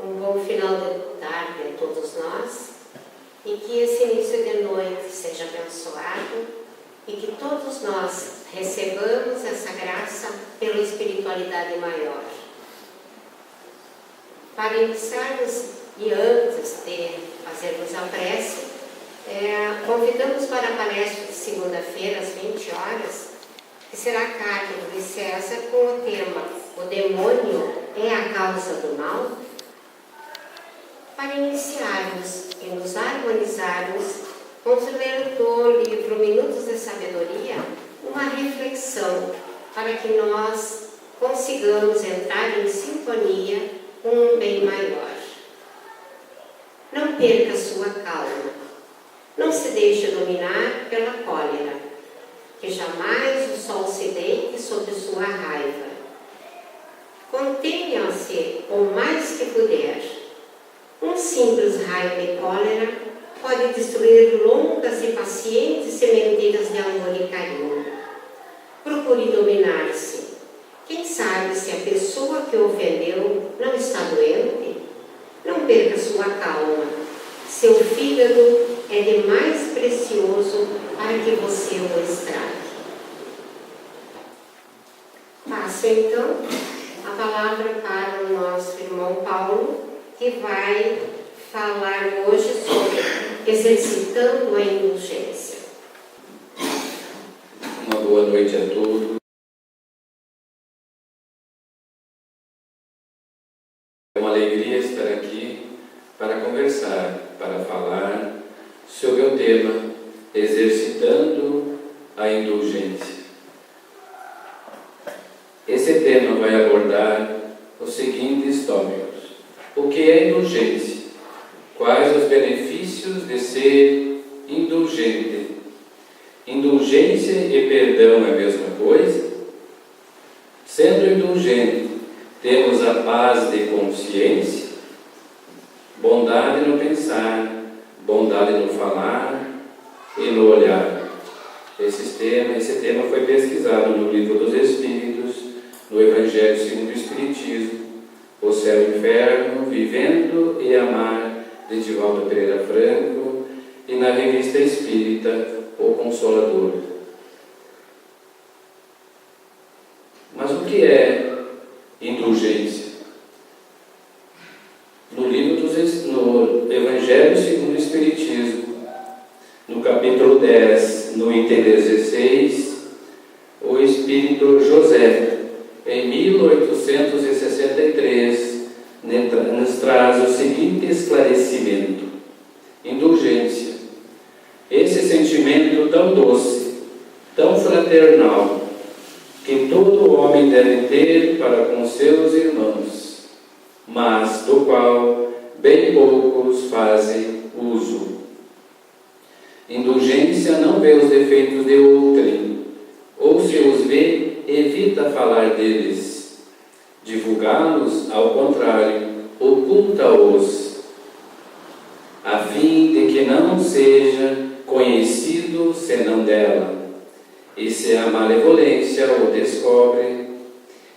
um bom final de tarde a todos nós e que esse início de noite seja abençoado e que todos nós recebamos essa graça pela espiritualidade maior. Para iniciarmos e antes de fazermos a prece, convidamos para a palestra de segunda-feira às 20 horas, que será a carta do Luiz César com o tema "O demônio é a causa do mal?", para iniciarmos e nos harmonizarmos, vamos ler do livro Minutos de Sabedoria uma reflexão para que nós consigamos entrar em sintonia com um bem maior. Não perca sua calma, não se deixe dominar pela cólera, que jamais o sol se deite sobre sua raiva. Contenha-se o mais que puder. Um simples raio de cólera pode destruir longas e pacientes sementeiras de amor e carinho. Procure dominar-se. Quem sabe se a pessoa que o ofendeu não está doente? Não perca sua calma. Seu fígado é demais precioso para que você o estrague. Passo então a palavra para o nosso irmão Paulo, que vai falar hoje sobre exercitando a indulgência. Uma boa noite a todos. É uma alegria estar aqui para conversar, para falar sobre o tema exercitando a indulgência. Esse tema vai abordar os seguintes tópicos. O que é indulgência? Quais os benefícios de ser indulgente? Indulgência e perdão é a mesma coisa? Sendo indulgente, temos a paz de consciência, bondade no pensar, bondade no falar e no olhar. Esse tema foi pesquisado no Livro dos Espíritos, no Evangelho segundo o Espiritismo, O Céu e o Inferno, Vivendo e Amar, de Divaldo Pereira Franco, e na Revista Espírita, O Consolador. Mas o que é indulgência? No Evangelho segundo o Espiritismo, no capítulo 10, no item 16, o Espírito José, em 1863, nos traz o seguinte esclarecimento: indulgência, esse sentimento tão doce, tão fraternal, que todo homem deve ter para com seus irmãos, mas do qual bem poucos fazem uso. Indulgência não vê os defeitos de outrem, ou se os vê, evita falar deles. Divulgá-los, ao contrário, oculta-os, a fim de que não seja conhecido senão dela. E se a malevolência o descobre,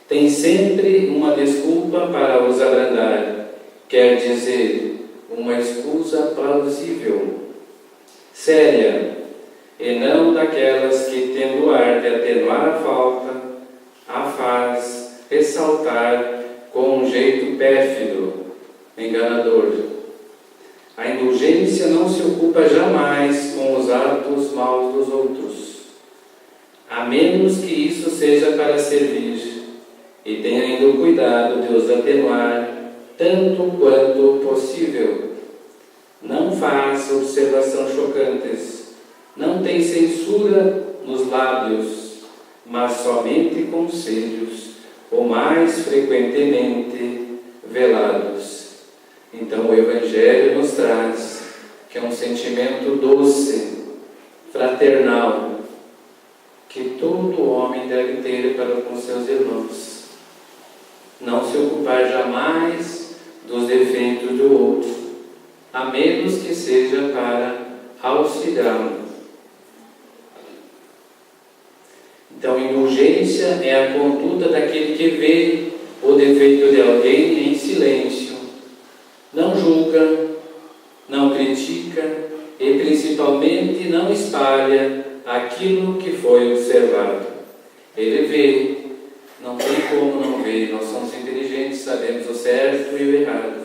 tem sempre uma desculpa para os abrandar, quer dizer, uma escusa plausível, séria, e não daquelas que, tendo o ar de atenuar a falta, a faz ressaltar com um jeito pérfido, enganador. A indulgência não se ocupa jamais com os atos maus dos outros, a menos que isso seja para servir, e tenha ainda o cuidado de os atenuar tanto quanto possível. Não faz observações chocantes, não tem censura nos lábios, mas somente conselhos, ou mais frequentemente velados. Então o Evangelho nos traz que é um sentimento doce, fraternal, que todo homem deve ter para com seus irmãos. Não se ocupar jamais dos defeitos do outro, a menos que seja para auxiliá-lo. Então, indulgência é a conduta daquele que vê o defeito de alguém em silêncio, julga, não critica e principalmente não espalha aquilo que foi observado. Ele vê, não tem como não ver, nós somos inteligentes, sabemos o certo e o errado,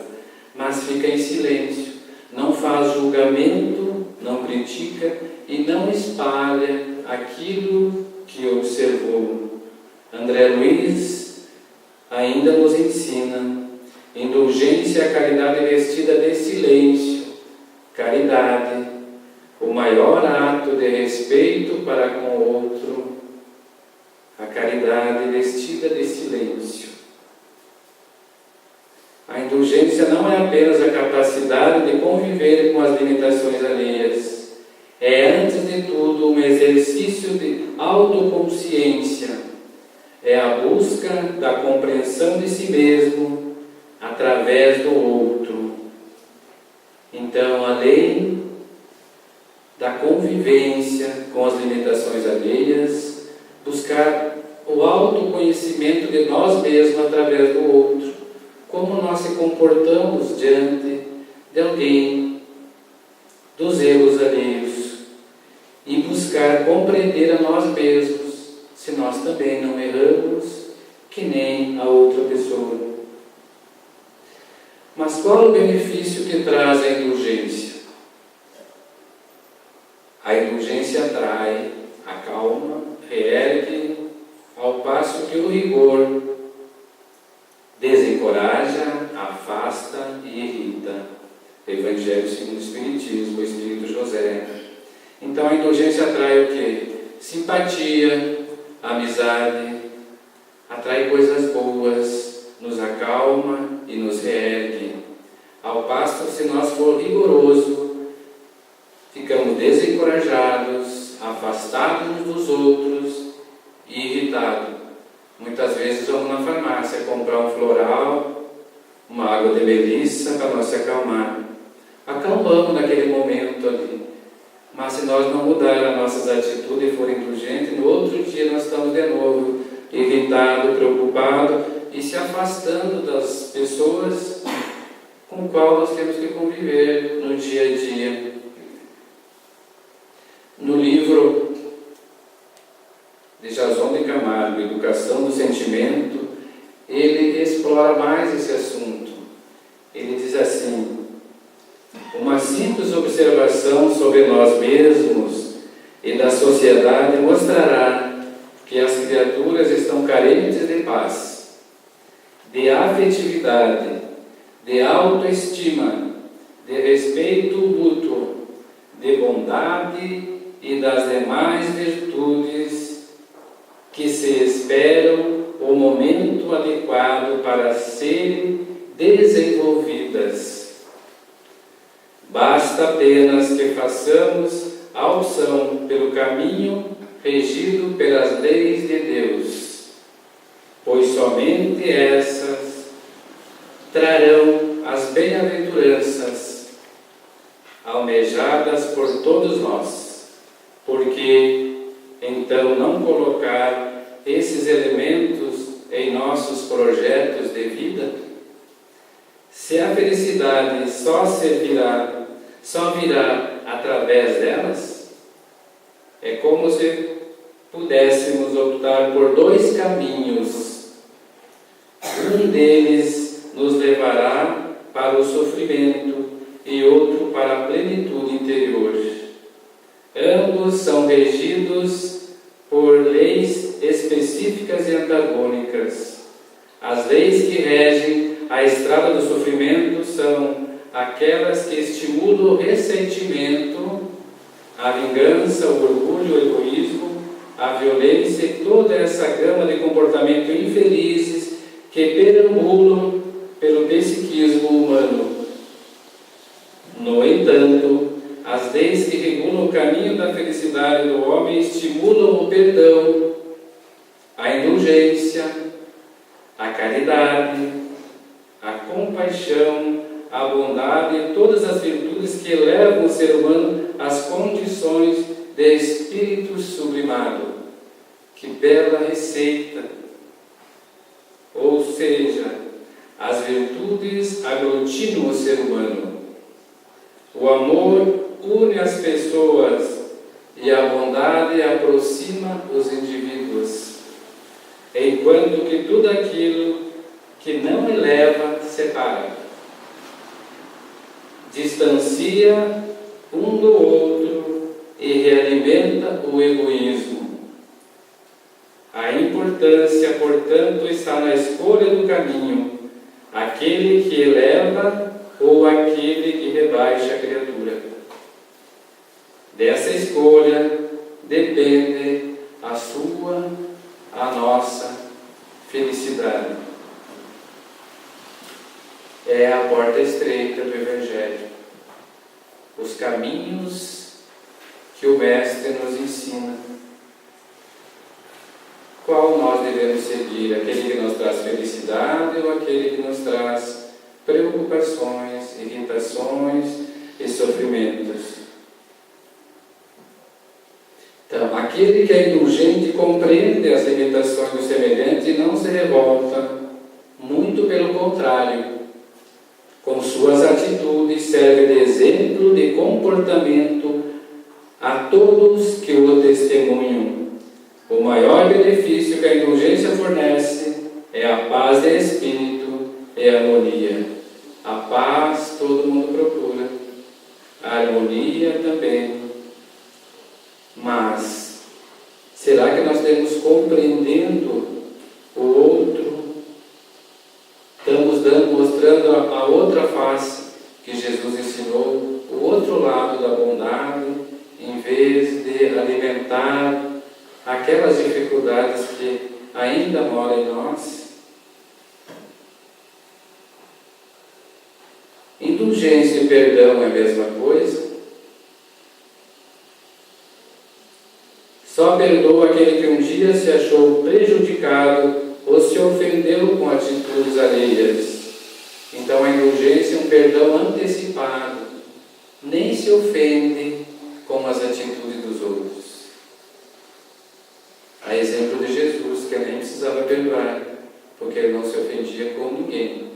mas fica em silêncio, não faz julgamento, não critica e não espalha aquilo que observou. André Luiz ainda nos ensina: indulgência é a caridade vestida de silêncio, caridade, o maior ato de respeito para com o outro, a caridade vestida de silêncio. A indulgência não é apenas a capacidade de conviver com as limitações alheias, é antes de tudo um exercício de autoconsciência, é a busca da compreensão de si mesmo através do outro. Então, além da convivência com as limitações alheias, buscar o autoconhecimento de nós mesmos através do outro, como nós se comportamos diante de alguém, dos erros alheios, e buscar compreender a nós mesmos, se nós também não erramos, que nem a outra pessoa. Mas qual o benefício que traz a indulgência? A indulgência atrai, acalma, reergue, ao passo que o rigor desencoraja, afasta e irrita. Evangelho segundo o Espiritismo, o Espírito José. Então a indulgência atrai o quê? Simpatia, amizade, atrai coisas boas, nos acalma e nos reergue. Ao passo que, se nós for rigoroso, ficamos desencorajados, afastados dos outros e irritados. Muitas vezes vamos na farmácia comprar um floral, uma água de melissa para nós se acalmar. Acalmamos naquele momento ali. Mas se nós não mudarmos as nossas atitudes e for indulgentes, no outro dia nós estamos de novo irritados, preocupados e se afastando das pessoas com as quais nós temos que conviver no dia a dia. No livro de Jason de Camargo, Educação do Sentimento, ele explora mais esse assunto. Ele diz assim: uma simples observação sobre nós mesmos e da sociedade mostrará que as criaturas estão carentes de paz, de afetividade, de autoestima, de respeito mútuo, de bondade e das demais virtudes que se esperam o momento adequado para serem desenvolvidas. Basta apenas que façamos a opção pelo caminho regido pelas leis de Deus, pois somente essas trarão as bem-aventuranças almejadas por todos nós. Porque então não colocar esses elementos em nossos projetos de vida? Se a felicidade só virá através delas, é como se pudéssemos optar por dois caminhos. Um deles nos levará para o sofrimento e outro para a plenitude interior. Ambos são regidos por leis específicas e antagônicas. As leis que regem a estrada do sofrimento são aquelas que estimulam o ressentimento, a vingança, o orgulho, o egoísmo, a violência e toda essa gama de comportamentos infelizes que perambulam pelo psiquismo humano. No entanto, as leis que regulam o caminho da felicidade do homem estimulam o perdão, a indulgência, a caridade, a compaixão, a bondade e todas as virtudes que levam o ser humano às condições de espírito sublimado. Que bela receita! Ou seja, As virtudes aglutinam o ser humano. O amor une as pessoas e a bondade aproxima os indivíduos, enquanto que tudo aquilo que não eleva separa, distancia um do outro e realimenta o egoísmo. A importância, portanto, está na escolha do caminho, aquele que eleva ou aquele que rebaixa a criatura. Dessa escolha depende a sua, a nossa felicidade. É a porta estreita do Evangelho. Os caminhos que o Mestre nos ensina. Qual nós devemos seguir? Aquele que nos traz felicidade ou aquele que nos traz preocupações, irritações e sofrimentos? Então, aquele que é indulgente compreende as limitações do semelhante e não se revolta, muito pelo contrário. Com suas atitudes serve de exemplo de comportamento a todos que o testemunham. O maior benefício que a indulgência fornece é a paz de espírito e a harmonia. A paz todo mundo procura, a harmonia também. Mas, será que nós estamos compreendendo o outro? Estamos mostrando a outra face que Jesus ensinou, o outro lado da bondade, em vez de alimentar aquelas dificuldades que ainda moram em nós? Indulgência e perdão é a mesma coisa? Só perdoa aquele que um dia se achou prejudicado ou se ofendeu com atitudes alheias. Então a indulgência é um perdão antecipado, nem se ofende com as atitudes dos outros. A exemplo de Jesus, que nem precisava perdoar, porque ele não se ofendia com ninguém.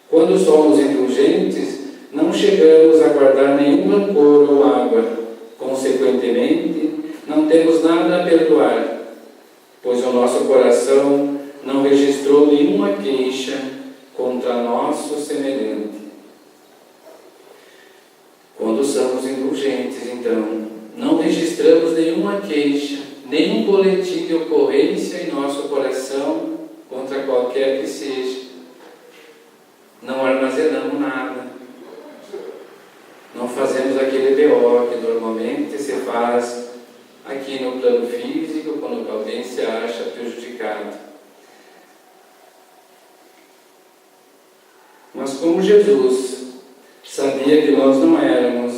Quando somos indulgentes, não chegamos a guardar nenhum rancor ou mágoa. Consequentemente, não temos nada a perdoar, pois o nosso coração não registrou nenhuma queixa contra nosso semelhante. Quando somos indulgentes, então, não registramos nenhuma queixa, nenhum boletim de ocorrência em nosso coração contra qualquer que seja. Não armazenamos nada. Não fazemos aquele BO que normalmente se faz aqui no plano físico, quando alguém se acha prejudicado. Mas como Jesus sabia que nós não éramos,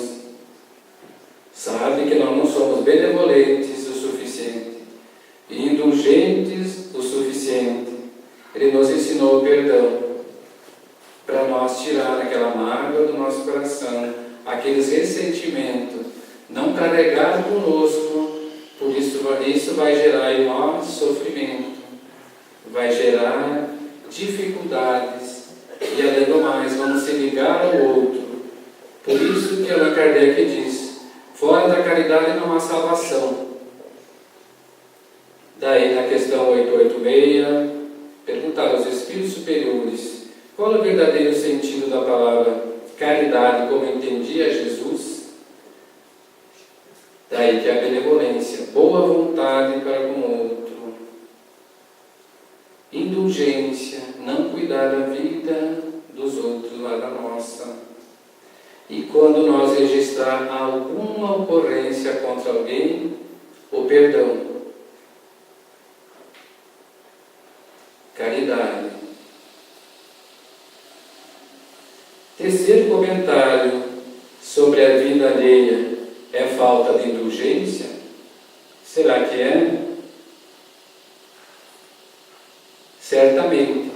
sabe que nós não somos benevolentes o suficiente e indulgentes o suficiente, Ele nos ensinou o perdão para nós tirar aquela mágoa do nosso coração, aqueles ressentimentos, não carregar conosco. Por isso vai gerar em nós sofrimento, vai gerar dificuldades e além do mais vamos se ligar ao outro. Por isso que Allan Kardec diz: fora da caridade não há salvação. Daí na questão 886 perguntar aos espíritos superiores qual é o verdadeiro sentido da palavra caridade, como entendia Jesus. Daí que a benevolência, boa vontade para com o outro, indulgência, não cuidar da vida dos outros, mas da nossa. E quando nós registrar alguma ocorrência contra alguém, o perdão. Caridade. Terceiro comentário sobre a vida alheia é falta de indulgência? Será que é? Certamente.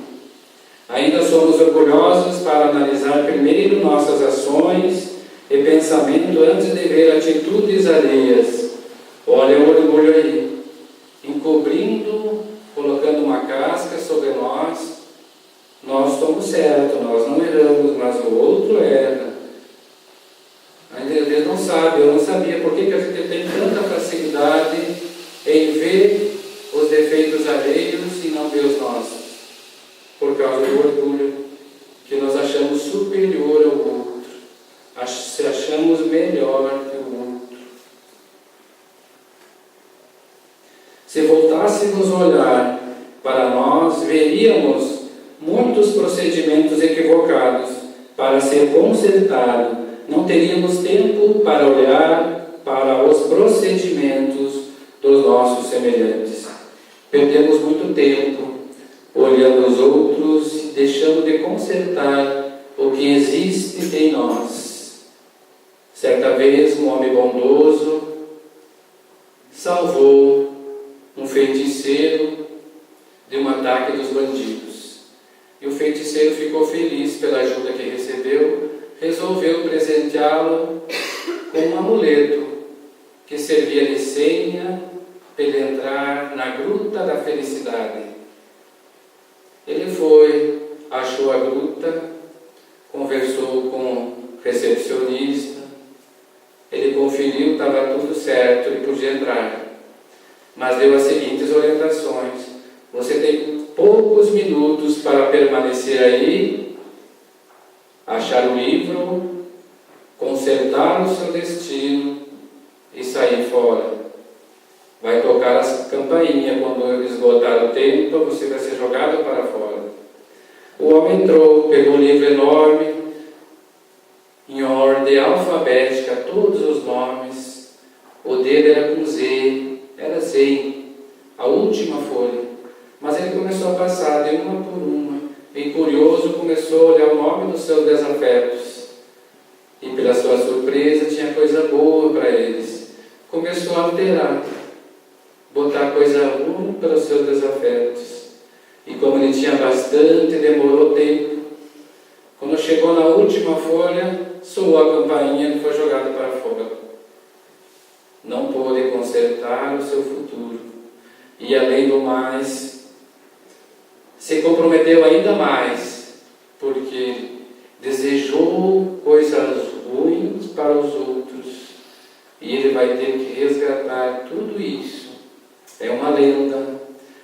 Ainda somos orgulhosos para analisar primeiro nossas ações e pensamento antes de ver atitudes alheias. Olha o orgulho aí, encobrindo, colocando uma casca sobre nós nós não erramos, mas o outro erra. Ainda ele não sabe, eu não sabia por que a gente tem tanta facilidade em ver os defeitos alheios e não ver os nossos. Por causa do orgulho, que nós achamos superior ao outro, se achamos melhor que o outro. Se voltássemos a olhar para nós, veríamos muitos procedimentos equivocados para ser consertado. Não teríamos tempo para olhar para os procedimentos dos nossos semelhantes. Perdemos muito tempo olhando os outros e deixando de consertar o que existe em nós. Certa vez, um homem bondoso salvou um feiticeiro de um ataque dos bandidos. E o feiticeiro ficou feliz pela ajuda que recebeu, resolveu presenteá-lo com um amuleto que servia de senha para ele entrar na gruta da felicidade. Ele foi, achou a gruta, conversou com o recepcionista, ele conferiu, estava tudo certo, ele podia entrar. Mas deu as seguintes orientações: você tem poucos minutos para permanecer aí, achar o livro, consertar o seu destino e sair fora. Vai tocar a campainha, quando esgotar o tempo, você vai ser jogado para fora. O homem entrou, pegou um livro enorme, em ordem alfabética, todos os nomes. O dele era com Z, era Zen, a última folha. Mas ele começou a passar de uma por uma, e curioso começou a olhar o nome dos seus desafetos. E pela sua surpresa tinha coisa boa para eles. Começou a alterar, botar coisa ruim para os seus desafetos. E como ele tinha bastante, demorou tempo. Quando chegou na última folha, soou a campainha e foi jogado para fora. Não pôde consertar o seu futuro. E além do mais, se comprometeu ainda mais, porque desejou coisas ruins para os outros. E ele vai ter que resgatar tudo isso. É uma lenda,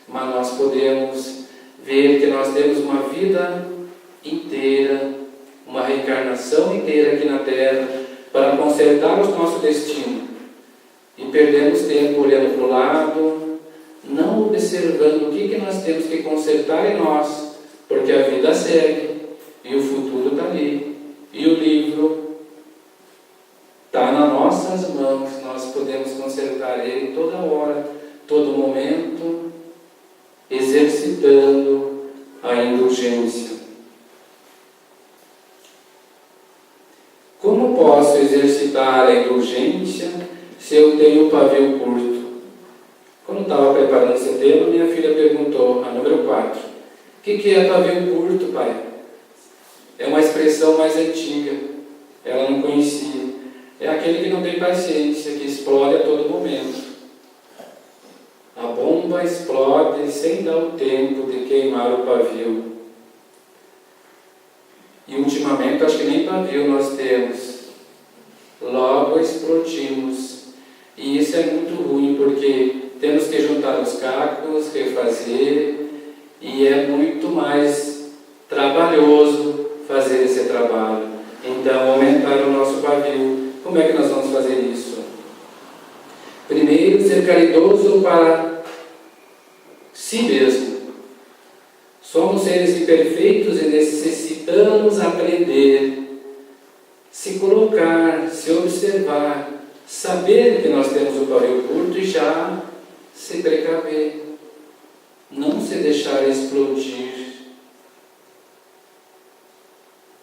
mas nós podemos ver que nós temos uma vida inteira, uma reencarnação inteira aqui na Terra, para consertar o nosso destino. E perdemos tempo olhando para o lado, não observando o que nós temos que consertar em nós, porque a vida segue, e o futuro está ali, e o livro está nas nossas mãos, nós podemos consertar ele toda hora, todo momento, exercitando a indulgência. Como posso exercitar a indulgência se eu tenho pavio curto? Quando eu estava preparando esse tema, minha filha perguntou, a número 4, o que é pavio curto, pai? É uma expressão mais antiga, ela não conhecia. É aquele que não tem paciência, que explode a todo momento. A bomba explode sem dar o tempo de queimar o pavio. E ultimamente, acho que nem pavio nós temos. Logo explodimos. E isso é muito ruim, porque temos que juntar os cacos, refazer, e é muito mais trabalhoso fazer esse trabalho. Então, aumentar o nosso pavio. Como é que nós vamos fazer isso? Primeiro, ser caridoso para si mesmo. Somos seres imperfeitos e necessitamos aprender, se colocar, se observar, saber que nós temos o pavio curto e já se precaver, não se deixar explodir.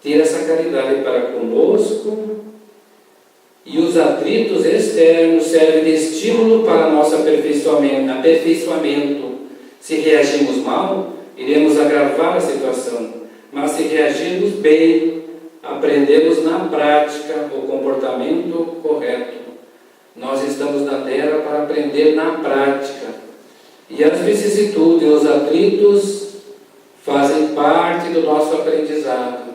Ter essa caridade para conosco. E os atritos externos servem de estímulo para nosso aperfeiçoamento. Se reagimos mal, iremos agravar a situação. Mas se reagirmos bem, aprendemos na prática o comportamento correto. Nós estamos na Terra para aprender na prática. E as vicissitudes, os atritos, fazem fazem parte do nosso aprendizado.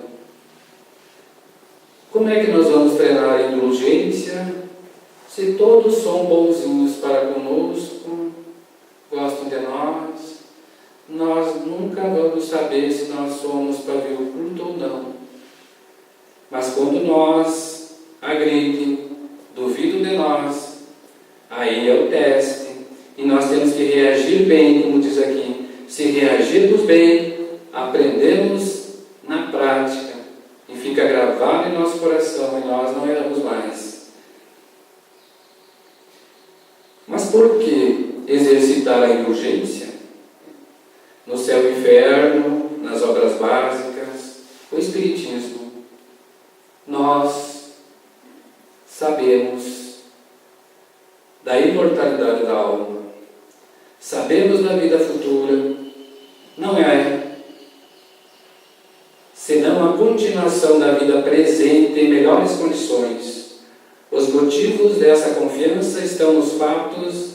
Como é que nós vamos treinar a indulgência se todos são bonzinhos para conosco, gostam de nós? Nós nunca vamos saber se nós somos pavio curto ou não. Mas quando nós agridem, duvidam de nós, aí é o teste. E nós temos que reagir bem, como diz aqui. Se reagirmos bem, aprendemos na prática. E fica gravado em nosso coração e nós não erramos mais. Mas por que exercitar a indulgência? No céu e inferno, nas obras básicas, o Espiritismo, nós sabemos da imortalidade da alma, sabemos da vida futura, não é senão a continuação da vida presente em melhores condições. Os motivos dessa confiança estão nos fatos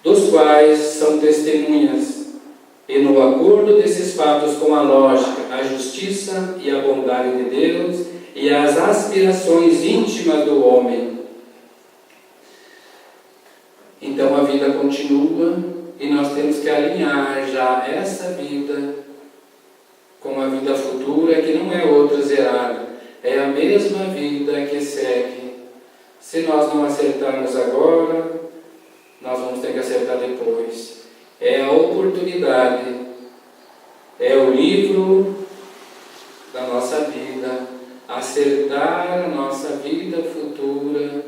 dos quais são testemunhas, e no acordo desses fatos com a lógica, a justiça e a bondade de Deus e as aspirações íntimas do homem. Então a vida continua e nós temos que alinhar já essa vida com a vida futura, que não é outra zerada, é a mesma vida que segue. Se nós não acertarmos agora, nós vamos ter que acertar depois. É a oportunidade, é o livro da nossa vida, acertar a nossa vida futura,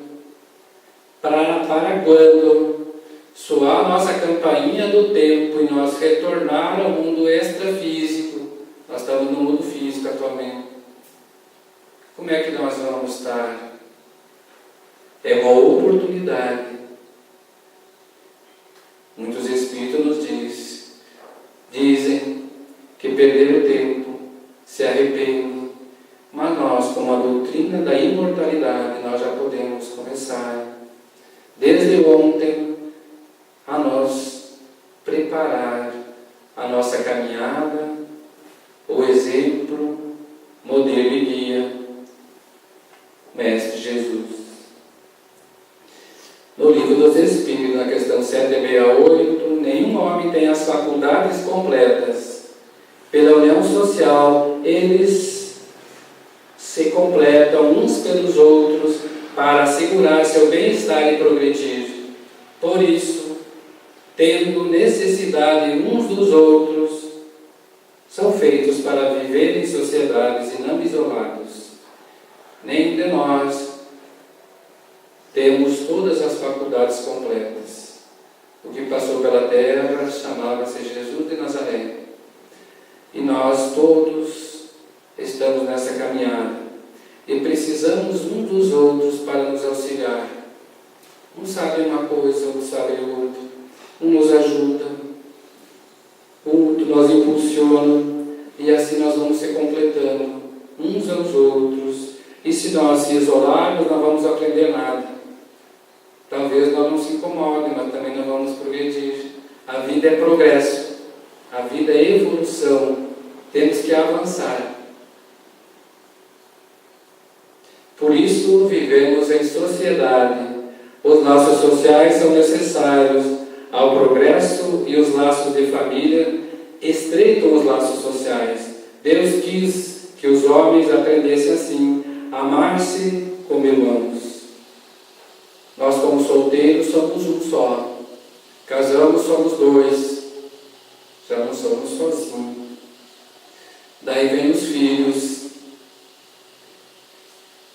para quando soar a nossa campainha do tempo e nós retornar ao mundo extrafísico. Nós estamos no mundo físico atualmente. Como é que nós vamos estar? É uma oportunidade. Muitos espíritos nos dizem que perderam o tempo, se arrependem, mas nós, com a doutrina da imortalidade, nós já podemos começar, desde ontem, a nós preparar a nossa caminhada, o exemplo, modelo e guia, Mestre Jesus. No Livro dos Espíritos, na questão 768, nenhum homem tem as faculdades completas. Pela união social, eles se completam uns pelos outros para assegurar seu bem-estar e progredir. Por isso, tendo necessidade uns dos outros, são feitos para viver em sociedades e não isolados. Nem de nós temos todas as faculdades completas. O que passou pela terra chamava-se Jesus de Nazaré. E nós todos estamos nessa caminhada. E precisamos uns dos outros para nos auxiliar. Um sabe uma coisa, outro sabe outra. Um nos ajuda, o outro nos impulsiona. E assim nós vamos se completando uns aos outros. E se nós se isolarmos, não vamos aprender nada. Talvez nós não se incomodem, mas também não vamos progredir. A vida é progresso, a vida é evolução, temos que avançar. Por isso vivemos em sociedade. Os laços sociais são necessários ao progresso e os laços de família estreitam os laços sociais. Deus quis que os homens aprendessem assim, amar-se como irmãos. Nós, como solteiros, somos um só. Casamos, somos dois. Já não somos sozinhos. Daí vem os filhos.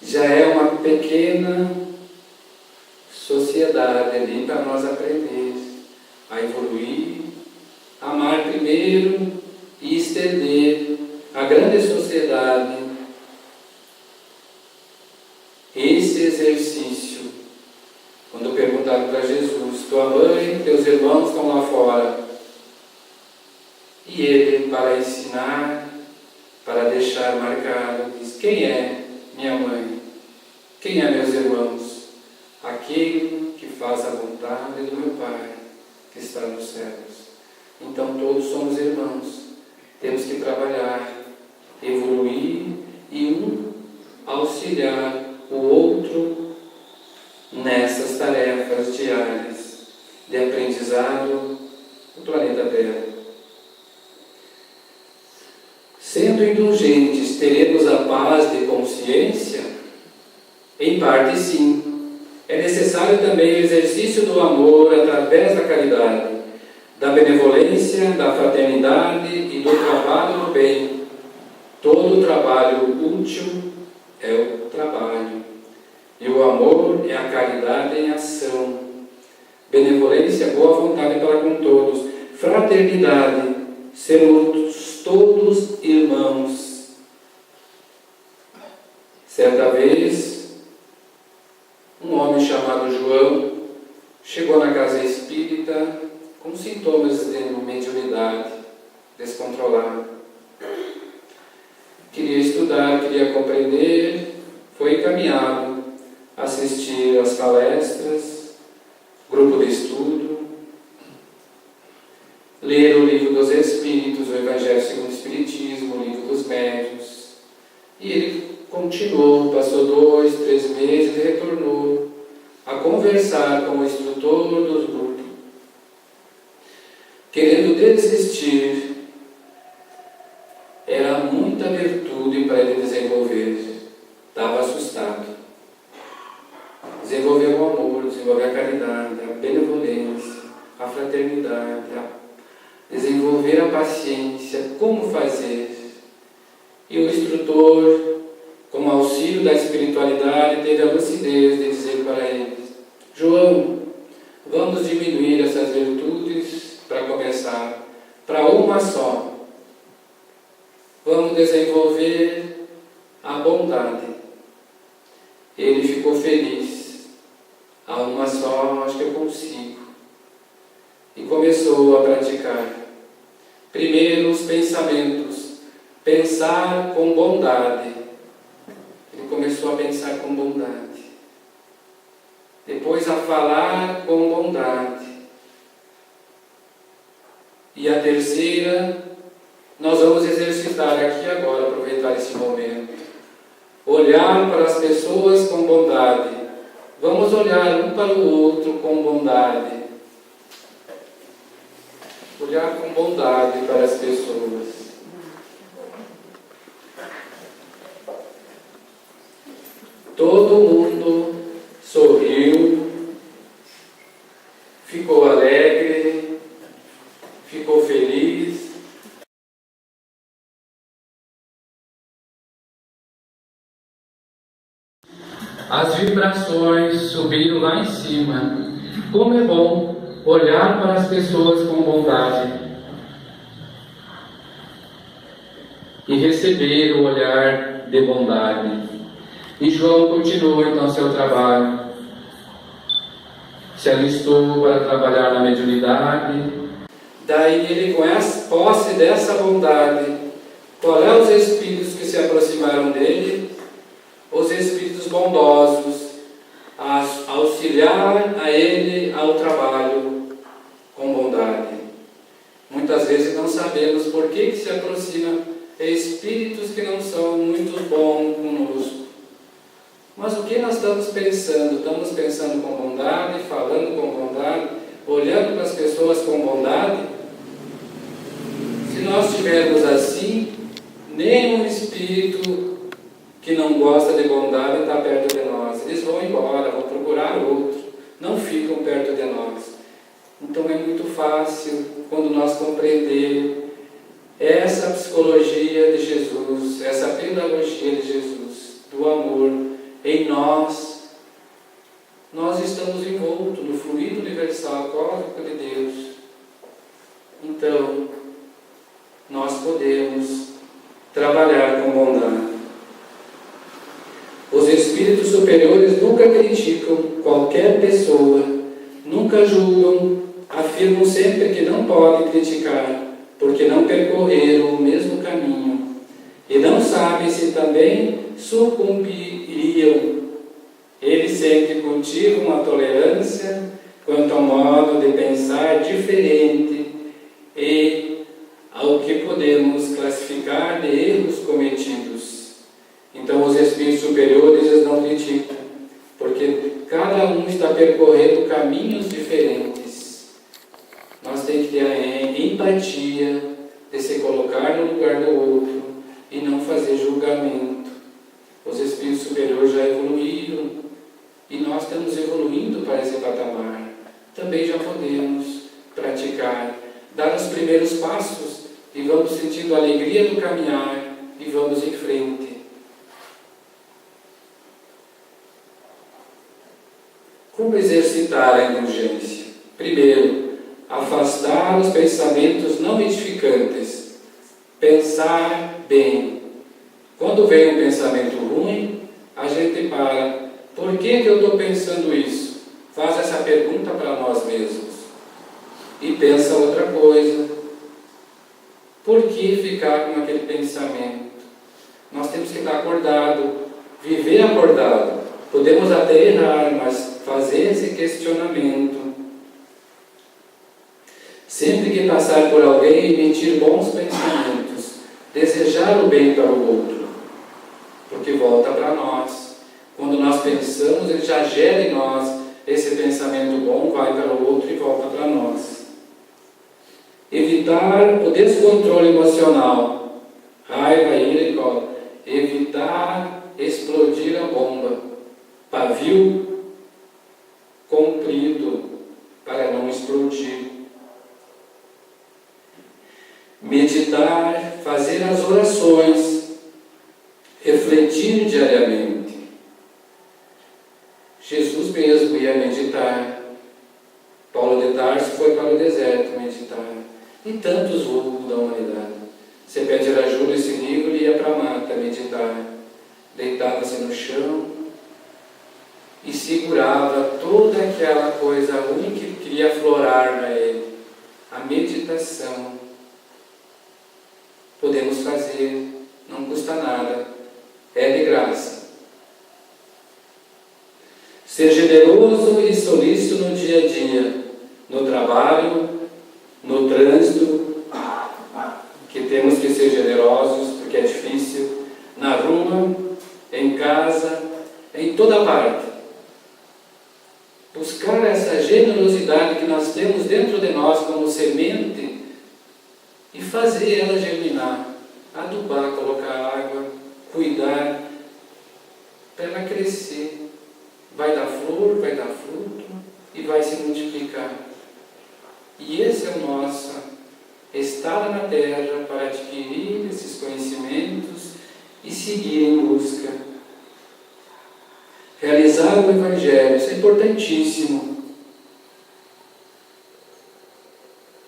Já é uma pequena sociedade ali para nós aprender a evoluir, amar primeiro e estender a grande sociedade. Esse exercício. Quando perguntaram para Jesus, tua mãe, teus irmãos estão lá fora. E ele, para ensinar, para deixar marcado, diz, quem é minha mãe? Quem é meus irmãos? Aquele que faz a vontade do meu Pai, que está nos céus. Então todos somos irmãos. temos que trabalhar, evoluir e um auxiliar o outro nessas tarefas diárias de aprendizado do planeta Terra. Sendo indulgentes, teremos a paz de consciência? Em parte, sim. É necessário também o exercício do amor através da caridade, da benevolência, da fraternidade e do trabalho do bem. Todo trabalho útil é o trabalho. E o amor é a caridade em ação. Benevolência, boa vontade para com todos. Fraternidade, sermos todos irmãos. Certa vez, um homem chamado João chegou na casa espírita com sintomas de mediunidade descontrolada. Queria estudar, queria compreender, foi encaminhado a assistir às palestras, grupo de estudo, ler o livro dos Espíritos, o Evangelho segundo o Espiritismo, o livro dos Médiuns. E ele continuou, passou 2, 3 meses e retornou a conversar com o instrutor dos grupos, querendo desistir. Era muita virtude para ele desenvolver. Estava assustado. Desenvolver o amor, desenvolver a caridade, a benevolência, a fraternidade, desenvolver a paciência, como fazer. E o instrutor, com auxílio da espiritualidade, teve a lucidez de dizer para ele: João, vamos diminuir essas virtudes para começar, para uma só. Vamos desenvolver a bondade. Ele ficou feliz. A uma só, acho que eu consigo. E começou a praticar. Primeiro, os pensamentos. Pensar com bondade. Ele começou a pensar com bondade. Depois, a falar com bondade. E a terceira, nós vamos exercitar aqui agora, aproveitar esse momento. Olhar para as pessoas com bondade. Vamos olhar um para o outro com bondade. Olhar com bondade para as pessoas. Todo mundo sorriu, ficou alegre, ficou feliz. As vibrações subiram lá em cima. Como é bom olhar para as pessoas com bondade e receber o olhar de bondade. E João continuou então seu trabalho. Se alistou para trabalhar na mediunidade. Daí ele, com a posse dessa bondade, qual é os espíritos que se aproximaram dele? Os espíritos bondosos, a auxiliar a ele ao trabalho com bondade. Muitas vezes não sabemos por que se aproxima espíritos que não são muito bons conosco. Mas o que nós estamos pensando? Estamos pensando com bondade, falando com bondade, olhando para as pessoas com bondade? Se nós estivermos assim, nenhum espírito que não gosta de bondade está perto de nós. Eles vão embora, vão procurar outro, não ficam perto de nós. Então é muito fácil, quando nós compreender essa psicologia de Jesus, essa pedagogia de Jesus, do amor em nós, nós estamos envoltos no fluido universal cósmico de Deus. Então, nós podemos trabalhar com bondade. Os espíritos superiores nunca criticam qualquer pessoa, nunca julgam, afirmam sempre que não podem criticar, porque não percorreram o mesmo caminho, e não sabem se também sucumbiriam. Eles sempre cultivam uma tolerância quanto ao modo de pensar diferente e ao ao que podemos classificar de erros cometidos. Então os espíritos superiores eles não criticam, porque cada um está percorrendo caminhos diferentes. Nós temos que ter a empatia de se colocar no lugar do outro e não fazer julgamento. Os espíritos superiores já evoluíram e nós estamos evoluindo para esse patamar. Também já podemos praticar, dar os primeiros passos e vamos sentindo a alegria do caminhar e vamos em frente. Como exercitar a indulgência? Primeiro, afastar os pensamentos não edificantes. Pensar bem. Quando vem um pensamento ruim, a gente para. Por que eu estou pensando isso? Faz essa pergunta para nós mesmos. E pensa outra coisa. Por que ficar com aquele pensamento? Nós temos que estar acordado, viver acordado. Podemos até errar, mas fazer esse questionamento. Sempre que passar por alguém, emitir bons pensamentos, desejar o bem para o outro, porque volta para nós. Quando nós pensamos, ele já gera em nós esse pensamento bom, vai para o outro e volta para nós. Evitar o descontrole emocional, raiva, ira e cólera. Evitar explodir a bomba, pavio comprido para não explodir. Meditar, fazer as orações, refletir diariamente. Jesus mesmo ia meditar. Paulo de Tarso foi para o deserto meditar. E tantos outros da humanidade. Sepete Rajula, esse livro, ele ia para a mata meditar. Deitava-se no chão e segurava toda aquela coisa ruim que queria aflorar na ele. A meditação. Podemos fazer, não custa nada, é de graça. Ser generoso e solícito no dia a dia, no trabalho, no trânsito, que temos que ser generosos, porque é difícil, na rua, em casa, em toda parte. Buscar essa generosidade que nós temos dentro de nós como semente e fazer ela germinar, adubar, colocar água, cuidar, para ela crescer. Vai dar flor, vai dar fruto e vai se multiplicar. E esse é o nosso estar na Terra para adquirir esses conhecimentos e seguir em busca. Realizar o Evangelho, isso é importantíssimo.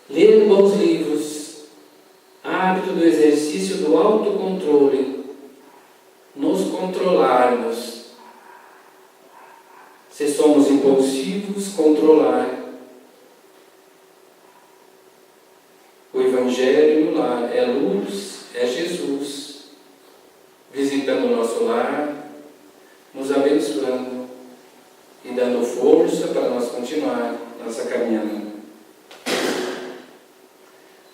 Ler bons livros, hábito do exercício do autocontrole, nos controlarmos. Se somos impulsivos, controlar. O Evangelho no lar é luz, é Jesus, visitando o nosso lar, nos abençoando e dando força para nós continuar nossa caminhada.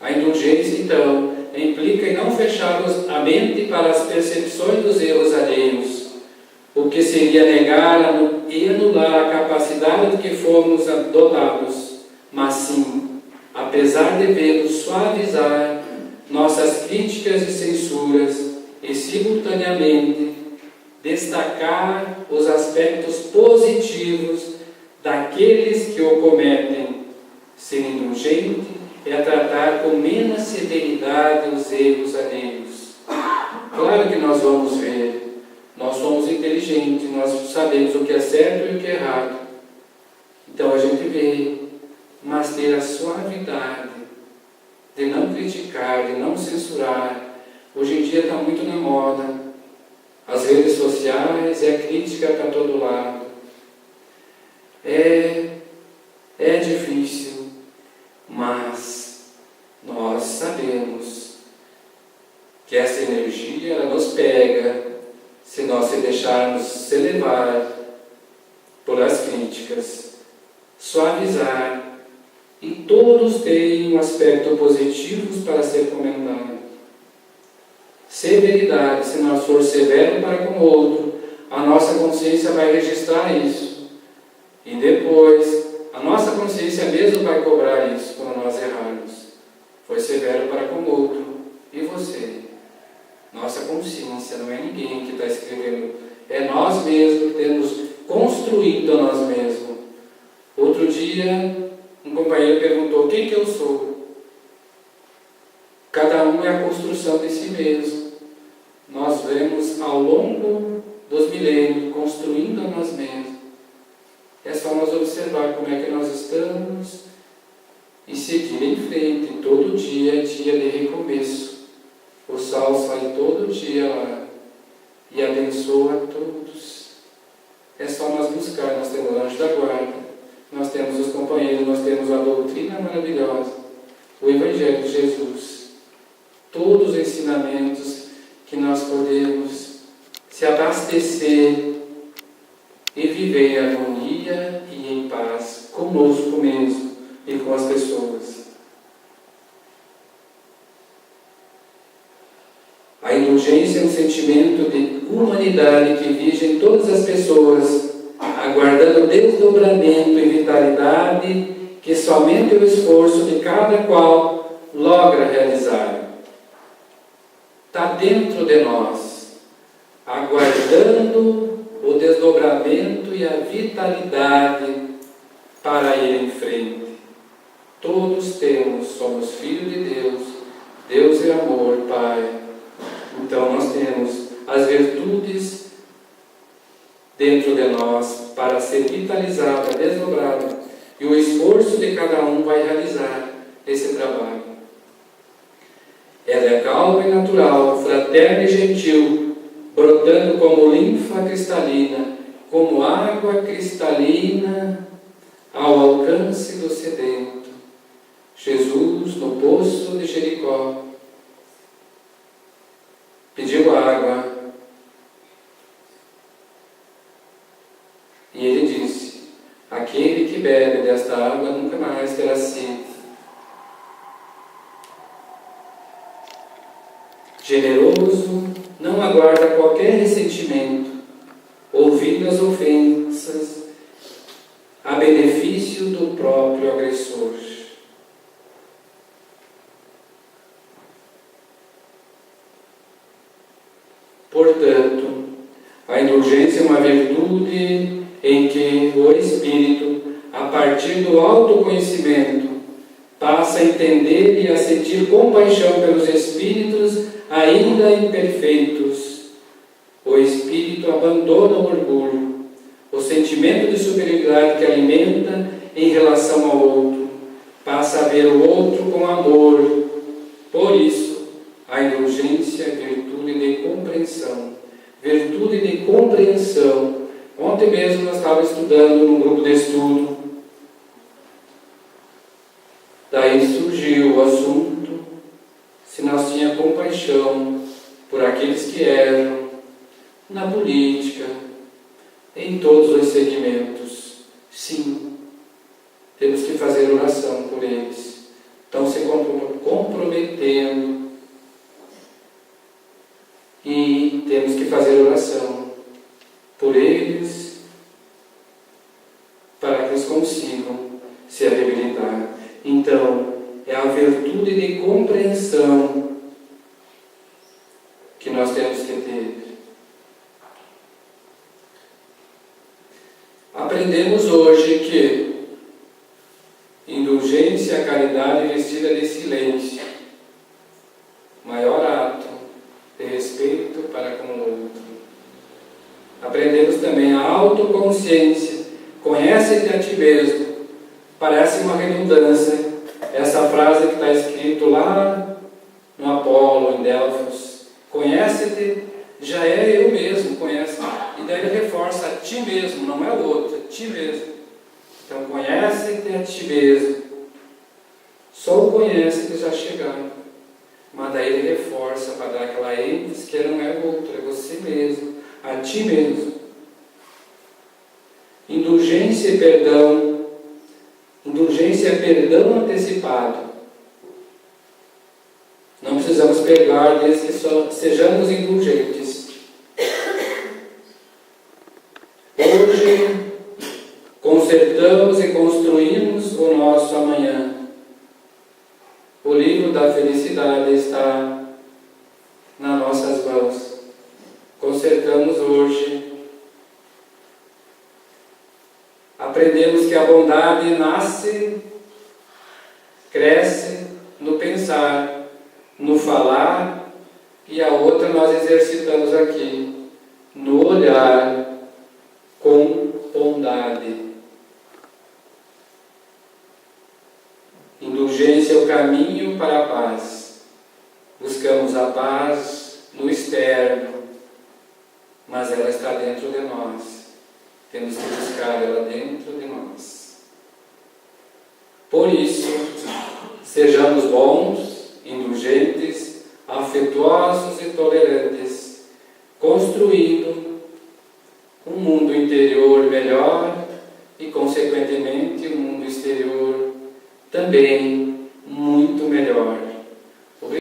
A indulgência, então, implica em não fechar a mente para as percepções dos erros alheios, o que seria negar e anular a capacidade de que fomos dotados, mas sim, apesar de vê-los, suavizar nossas críticas e censuras e, simultaneamente, destacar os aspectos positivos daqueles que o cometem. Ser indulgente é tratar com menos severidade os erros alheios. Claro que nós vamos ver, nós somos inteligentes, nós sabemos o que é certo e o que é errado. Então a gente vê, mas ter a suavidade de não criticar, de não censurar. Hoje em dia está muito na moda. As redes sociais e a crítica para todo lado. É difícil, mas nós sabemos que essa energia ela nos pega se nós se deixarmos se levar por as críticas, suavizar e todos têm um aspecto positivo para ser comentado. Severidade, se nós for severo para com o outro, a nossa consciência vai registrar isso. E depois, a nossa consciência mesmo vai cobrar isso quando nós errarmos. Foi severo para com o outro. E você? Nossa consciência, não é ninguém que está escrevendo. É nós mesmos que temos construído a nós mesmos. Outro dia, um companheiro perguntou: quem que eu sou? Cada um é a construção de si mesmo. Nós vemos ao longo dos milênios construindo a nós mesmos. É só nós observar como é que nós estamos e seguir em frente. Todo dia é dia de recomeço. O sol sai todo dia lá e abençoa a todos. É só nós buscar. Nós temos o anjo da guarda, nós temos os companheiros, nós temos a doutrina maravilhosa, o Evangelho de Jesus. Todos os ensinamentos que nós podemos se abastecer e viver em harmonia e em paz conosco mesmo e com as pessoas. A indulgência é um sentimento de humanidade que vige em todas as pessoas, aguardando desdobramento e vitalidade que somente o esforço de cada qual logra realizar. Está dentro de nós, aguardando o desdobramento e a vitalidade para ir em frente. Todos somos filhos de Deus, Deus é amor, Pai. Então nós temos as virtudes dentro de nós para ser vitalizada, desdobrada, e o esforço de cada um vai realizar esse trabalho. Ela é calma e natural, fraterna e gentil, brotando como linfa cristalina, como água cristalina ao alcance do sedento. Jesus, no poço de Jericó, pediu água e ele disse: aquele que bebe desta água nunca mais terá sede. Generoso, não aguarda qualquer ressentimento, ouvindo as ofensas a benefício do próprio agressor. Portanto, a indulgência é uma virtude em que o espírito, a partir do autoconhecimento, passa a entender e a sentir compaixão pelos espíritos ainda imperfeitos. O espírito abandona o orgulho, o sentimento de superioridade que alimenta em relação ao outro, passa a ver o outro com amor. Por isso, a indulgência é virtude de compreensão. Virtude de compreensão. Ontem mesmo nós estávamos estudando num grupo de estudo. Daí surgiu o assunto se nós tínhamos compaixão por aqueles que erram na política, em todos os segmentos. Sim, temos que fazer oração por eles. Estão se comprometendo. E temos que fazer oração por eles, para que eles consigam se reabilitar. Então, é a virtude de compreensão que nós temos que ter. Aprendemos hoje que indulgência é a caridade vestida de silêncio, maior ato de respeito para com o outro. Aprendemos também a autoconsciência. Conhece-te a ti mesmo. Parece uma redundância essa frase que está escrito lá no Apolo, em Delfos. Conhece-te, já é eu mesmo, conhece. E daí ele reforça: a ti mesmo, não é o outro, a ti mesmo. Então conhece-te a ti mesmo. Só o conhece-te já chegaram. Mas daí ele reforça para dar aquela ênfase que não é o outro, é você mesmo, a ti mesmo. Indulgência e perdão. Indulgência é perdão antecipado. Não precisamos pegar desde que sejamos indulgentes. Hoje, consertamos e construímos o nosso amanhã. O livro da felicidade está nas nossas mãos. Consertamos hoje. Aprendemos que a bondade nasce, cresce no pensar, no falar, e a outra nós exercitamos aqui, no olhar com bondade. Indulgência é o caminho para a paz. Buscamos a paz no externo, mas ela está dentro de nós. Temos que buscar ela dentro de nós. Por isso, sejamos bons, indulgentes, afetuosos e tolerantes, construindo um mundo interior melhor e, consequentemente, um mundo exterior também muito melhor.